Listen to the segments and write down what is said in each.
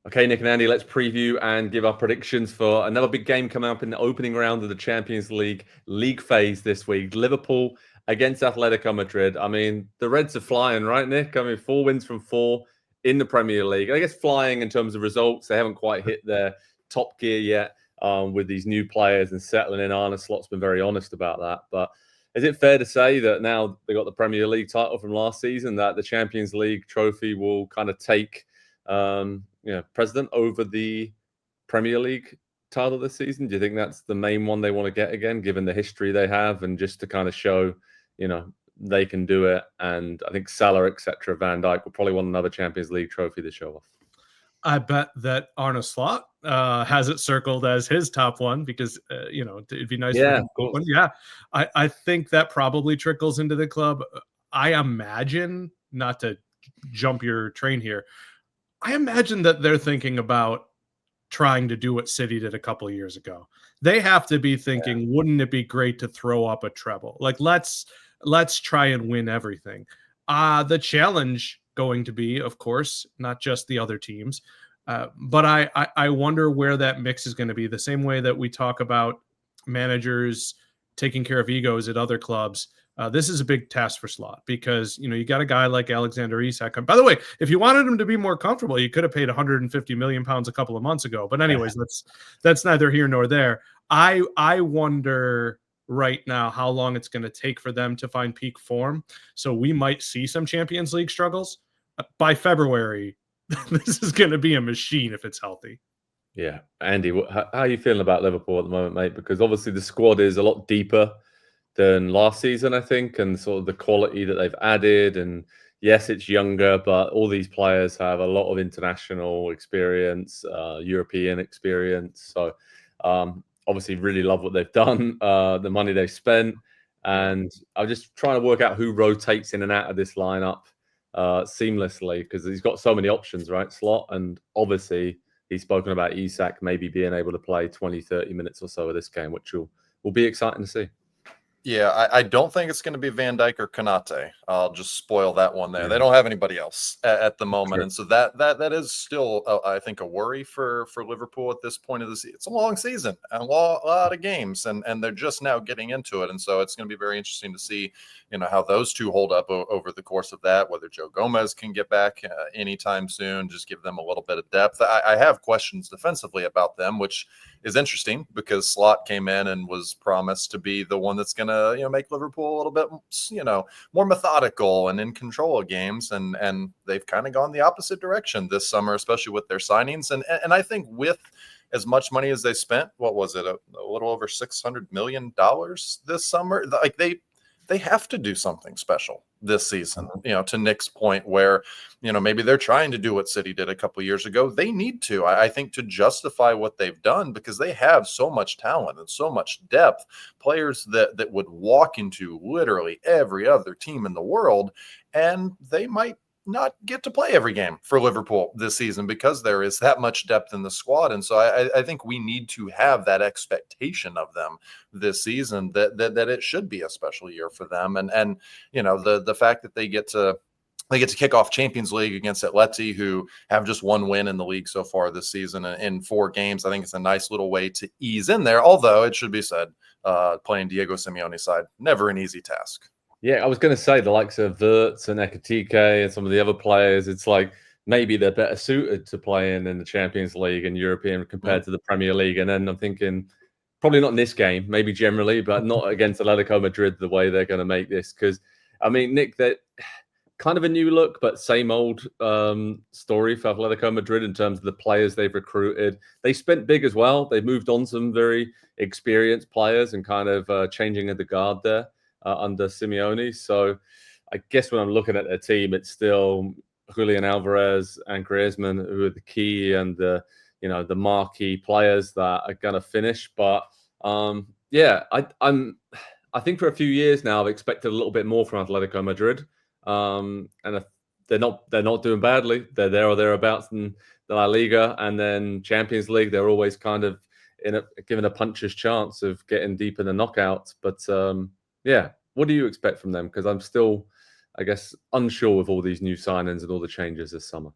Okay, Nick and Andy, let's preview and give our predictions for another big game coming up in the opening round of the Champions League phase this week. Liverpool against Atletico Madrid. I mean, the Reds are flying, right, Nick? I mean, 4 wins from 4 in the Premier League. I guess flying in terms of results. They haven't quite hit their top gear yet with these new players and settling in. Arne Slot's been very honest about that. But is it fair to say that now they got the Premier League title from last season, that the Champions League trophy will kind of take president over the Premier League title this season? Do you think that's the main one they want to get again, given the history they have, and just to kind of show, they can do it? And I think Salah, etc., Van Dijk will probably want another Champions League trophy to show off. I bet that Arne Slot has it circled as his top one because, it'd be nice for him. Yeah, I think that probably trickles into the club. I imagine, not to jump your train here, I imagine that they're thinking about trying to do what City did a couple of years ago. They have to be thinking, wouldn't it be great to throw up a treble? Like, let's try and win everything. The challenge going to be, of course, not just the other teams, but I wonder where that mix is going to be. The same way that we talk about managers taking care of egos at other clubs. This is a big task for Slot because, you got a guy like Alexander Isak. By the way, if you wanted him to be more comfortable, you could have paid 150 million pounds a couple of months ago. But anyways, that's neither here nor there. I wonder right now how long it's going to take for them to find peak form. So we might see some Champions League struggles by February. This is going to be a machine if it's healthy. Yeah. Andy, how are you feeling about Liverpool at the moment, mate? Because obviously the squad is a lot deeper than last season, I think, and sort of the quality that they've added. And yes, it's younger, but all these players have a lot of international experience, European experience. So obviously really love what they've done, the money they've spent. And I'm just trying to work out who rotates in and out of this lineup seamlessly, because he's got so many options, right? Slot, and obviously he's spoken about Isak maybe being able to play 20, 30 minutes or so of this game, which will be exciting to see. Yeah, I don't think it's going to be Van Dijk or Konate. I'll just spoil that one there. They don't have anybody else at the moment. Sure. And so that is still, I think, a worry for Liverpool at this point of the season. It's a long season and a lot of games, and they're just now getting into it. And so it's going to be very interesting to see, how those two hold up over the course of that, whether Joe Gomez can get back anytime soon, just give them a little bit of depth. I have questions defensively about them, which is interesting because Slot came in and was promised to be the one that's going to, make Liverpool a little bit, more methodical and in control of games. And they've kind of gone the opposite direction this summer, especially with their signings. And I think with as much money as they spent, what was it? A little over $600 million this summer. Like they have to do something special this season, to Nick's point, where, maybe they're trying to do what City did a couple of years ago. They need to, I think, to justify what they've done, because they have so much talent and so much depth, players that would walk into literally every other team in the world, and they might not get to play every game for Liverpool this season because there is that much depth in the squad. And so I think we need to have that expectation of them this season that it should be a special year for them. And the fact that they get to kick off Champions League against Atleti, who have just one win in the league so far this season in 4 games. I think it's a nice little way to ease in there. Although it should be said, playing Diego Simeone's side, never an easy task. Yeah, I was going to say the likes of Wirtz and Ekitike and some of the other players, it's like maybe they're better suited to playing in the Champions League and European compared to the Premier League. And then I'm thinking, probably not in this game, maybe generally, but not against Atletico Madrid the way they're going to make this. Because, I mean, Nick, that kind of a new look, but same old story for Atletico Madrid in terms of the players they've recruited. They spent big as well. They moved on some very experienced players and kind of changing of the guard there. Under Simeone. So I guess when I'm looking at their team, it's still Julian Alvarez and Griezmann who are the key and the marquee players that are going to finish. But I think for a few years now I've expected a little bit more from Atletico Madrid, and they're not doing badly. They're there or thereabouts in the La Liga, and then Champions League. They're always kind of given a puncher's chance of getting deep in the knockouts. But what do you expect from them? Because I'm still, I guess, unsure with all these new signings and all the changes this summer.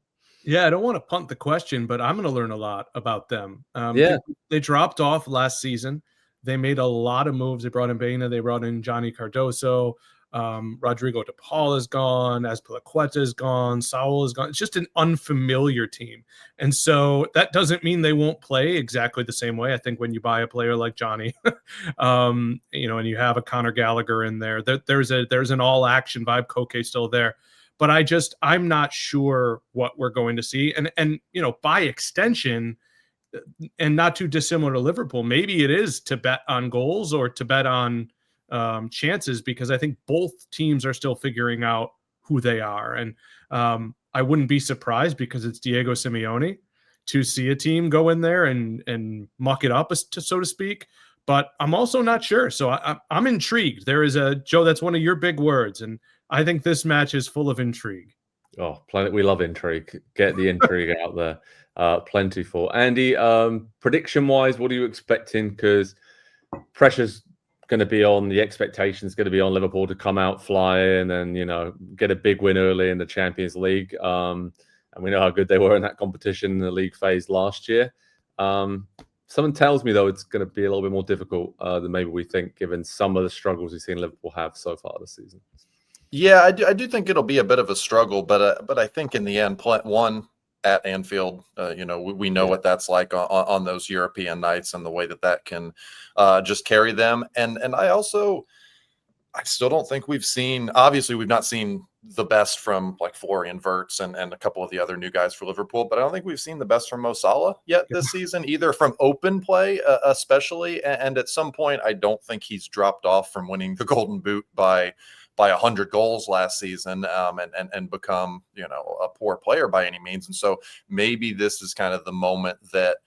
Yeah, I don't want to punt the question, but I'm going to learn a lot about them. Yeah. They dropped off last season. They made a lot of moves. They brought in Baena. They brought in Johnny Cardoso. Rodrigo De Paul is gone. Azpilicueta is gone. Saul is gone. It's just an unfamiliar team. And so that doesn't mean they won't play exactly the same way. I think when you buy a player like Johnny, and you have a Conor Gallagher in there, there's an all action vibe. Koke still there. But I'm not sure what we're going to see. And by extension, and not too dissimilar to Liverpool, maybe it is to bet on goals or to bet on chances, because I think both teams are still figuring out who they are. And I wouldn't be surprised, because it's Diego Simeone, to see a team go in there and muck it up, so to speak. But I'm also not sure. So I'm intrigued. There is Joe, that's one of your big words. And I think this match is full of intrigue. Oh, we love intrigue. Get the intrigue out there. Plentiful. Andy, prediction-wise, what are you expecting? Because pressure's going to be on, the expectation's going to be on Liverpool to come out flying and, get a big win early in the Champions League. And we know how good they were in that competition in the league phase last year. Something tells me, though, it's going to be a little bit more difficult than maybe we think, given some of the struggles we've seen Liverpool have so far this season. Yeah, I do think it'll be a bit of a struggle, but I think in the end, one at Anfield, we know what that's like on those European nights, and the way that can just carry them. And I still don't think we've not seen the best from like Florian Wirtz and a couple of the other new guys for Liverpool, but I don't think we've seen the best from Mo Salah yet this season, either from open play, especially. And at some point, I don't think he's dropped off from winning the Golden Boot by 100 goals last season, and become, a poor player by any means. And so maybe this is kind of the moment that,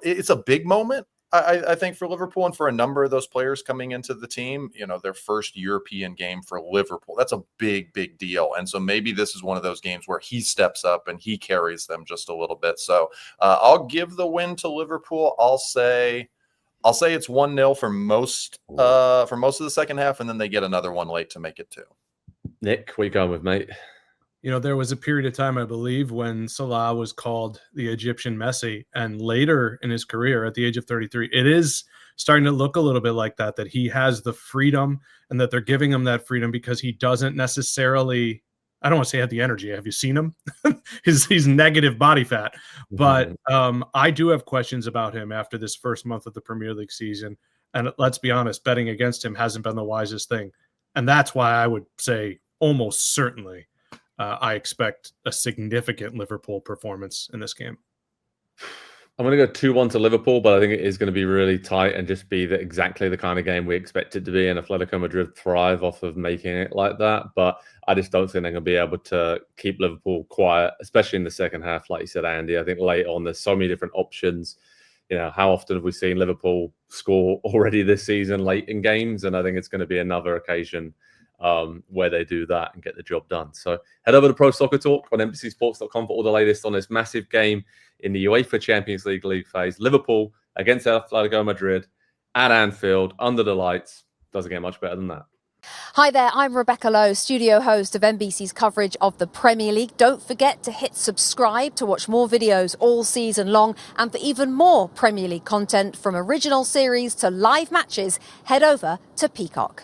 it's a big moment, I think, for Liverpool and for a number of those players coming into the team. Their first European game for Liverpool, that's a big, big deal. And so maybe this is one of those games where he steps up and he carries them just a little bit. So I'll give the win to Liverpool. I'll say it's 1-0 for most of the second half, and then they get another one late to make it 2. Nick, what are you going with, mate? There was a period of time, I believe, when Salah was called the Egyptian Messi, and later in his career, at the age of 33, it is starting to look a little bit like that he has the freedom, and that they're giving him that freedom because he doesn't necessarily, I don't want to say have the energy. Have you seen him? He's negative body fat. But I do have questions about him after this first month of the Premier League season. And let's be honest, betting against him hasn't been the wisest thing. And that's why I would say almost certainly I expect a significant Liverpool performance in this game. I'm going to go 2-1 to Liverpool, but I think it is going to be really tight and just be exactly the kind of game we expect it to be. And Atletico Madrid thrive off of making it like that. But I just don't think they're going to be able to keep Liverpool quiet, especially in the second half. Like you said, Andy, I think late on, there's so many different options. How often have we seen Liverpool score already this season late in games? And I think it's going to be another occasion where they do that and get the job done. So head over to Pro Soccer Talk on NBCSports.com for all the latest on this massive game in the UEFA Champions League phase. Liverpool against Atletico Madrid at Anfield under the lights. Doesn't get much better than that. Hi there, I'm Rebecca Lowe, studio host of NBC's coverage of the Premier League. Don't forget to hit subscribe to watch more videos all season long. And for even more Premier League content, from original series to live matches, head over to Peacock.